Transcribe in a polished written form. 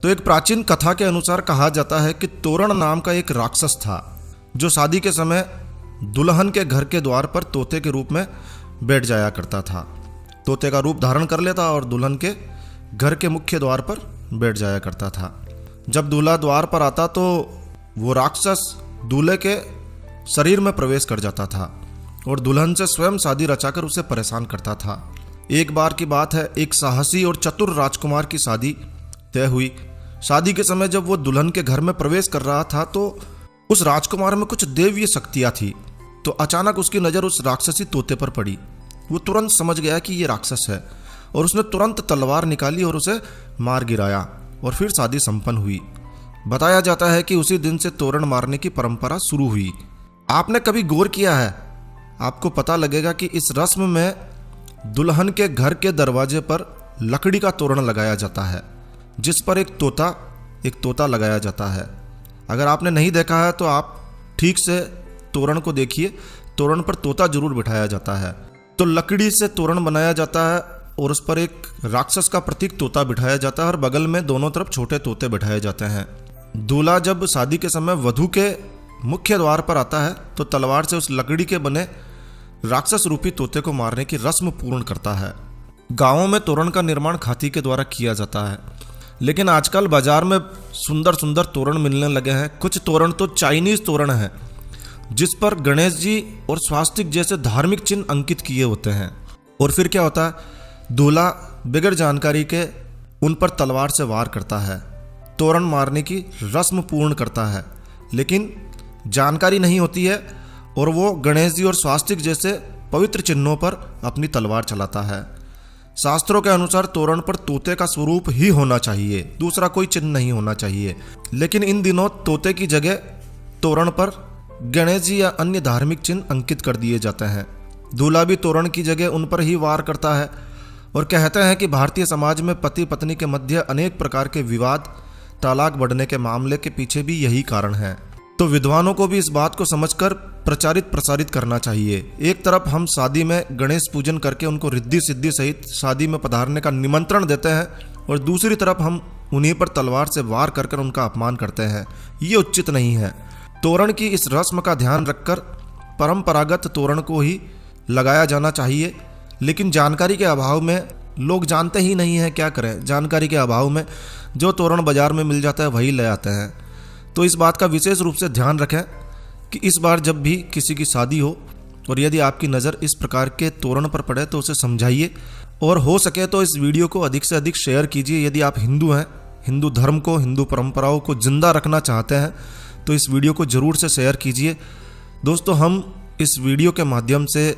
तो एक प्राचीन कथा के अनुसार कहा जाता है कि तोरण नाम का एक राक्षस था जो शादी के समय दुल्हन के घर के द्वार पर तोते के रूप में बैठ जाया करता था। तोते का रूप धारण कर लेता और दुल्हन के घर के मुख्य द्वार पर बैठ जाया करता था। जब दूल्हा द्वार पर आता तो वो राक्षस दूल्हे के शरीर में प्रवेश कर जाता था और दुल्हन से स्वयं शादी रचाकर उसे परेशान करता था। एक बार की बात है, एक साहसी और चतुर राजकुमार की शादी तय हुई। शादी के समय जब वो दुल्हन के घर में प्रवेश कर रहा था तो उस राजकुमार में कुछ दैवीय शक्तियां थी। तो अचानक उसकी नज़र उस राक्षसी तोते पर पड़ी। वो तुरंत समझ गया कि ये राक्षस है और उसने तुरंत तलवार निकाली और उसे मार गिराया और फिर शादी संपन्न हुई। बताया जाता है कि उसी दिन से तोरण मारने की परंपरा शुरू हुई। आपने कभी गौर किया है? आपको पता लगेगा कि इस रस्म में दुल्हन के घर के दरवाजे पर लकड़ी का तोरण लगाया जाता है जिस पर एक तोता लगाया जाता है। अगर आपने नहीं देखा है तो आप ठीक से तोरण को देखिए। तोरण पर तोता जरूर बिठाया जाता है। तो लकड़ी से तोरण बनाया जाता है और उस पर एक राक्षस का प्रतीक तोता बिठाया जाता है और बगल में दोनों तरफ छोटे तोते बिठाए जाते हैं। दूल्हा जब शादी के समय वधू के मुख्य द्वार पर आता है तो तलवार से उस लकड़ी के बने राक्षस रूपी तोते को मारने की रस्म पूर्ण करता है। गांवों में तोरण का निर्माण खाती के द्वारा किया जाता है, लेकिन आजकल बाजार में सुंदर सुंदर तोरण मिलने लगे हैं। कुछ तोरण तो चाइनीज तोरण है जिस पर गणेश जी और स्वास्तिक जैसे धार्मिक चिन्ह अंकित किए होते हैं। और फिर क्या होता है, दूल्हा बगैर जानकारी के उन पर तलवार से वार करता है, तोरण मारने की रस्म पूर्ण करता है, लेकिन जानकारी नहीं होती है और वो गणेश जी और स्वास्तिक जैसे पवित्र चिन्हों पर अपनी तलवार चलाता है। शास्त्रों के अनुसार तोरण पर तोते का स्वरूप ही होना चाहिए, दूसरा कोई चिन्ह नहीं होना चाहिए। लेकिन इन दिनों तोते की जगह तोरण पर गणेश जी या अन्य धार्मिक चिन्ह अंकित कर दिए जाते हैं। दूल्हा भी तोरण की जगह उन पर ही वार करता है और कहते हैं कि भारतीय समाज में पति पत्नी के मध्य अनेक प्रकार के विवाद, तलाक बढ़ने के मामले के पीछे भी यही कारण है। तो विद्वानों को भी इस बात को समझकर प्रचारित प्रसारित करना चाहिए। एक तरफ हम शादी में गणेश पूजन करके उनको रिद्धि सिद्धि सहित शादी में पधारने का निमंत्रण देते हैं और दूसरी तरफ हम उन्हीं पर तलवार से वार कर उनका अपमान करते हैं। ये उचित नहीं है। तोरण की इस रस्म का ध्यान रखकर परंपरागत तोरण को ही लगाया जाना चाहिए, लेकिन जानकारी के अभाव में लोग जानते ही नहीं हैं, क्या करें। जानकारी के अभाव में जो तोरण बाजार में मिल जाता है वही ले आते हैं। तो इस बात का विशेष रूप से ध्यान रखें कि इस बार जब भी किसी की शादी हो और यदि आपकी नज़र इस प्रकार के तोरण पर पड़े तो उसे समझाइए और हो सके तो इस वीडियो को अधिक से अधिक शेयर कीजिए। यदि आप हिंदू हैं, हिंदू धर्म को, हिंदू परंपराओं को जिंदा रखना चाहते हैं तो इस वीडियो को ज़रूर से शेयर कीजिए। दोस्तों, हम इस वीडियो के माध्यम से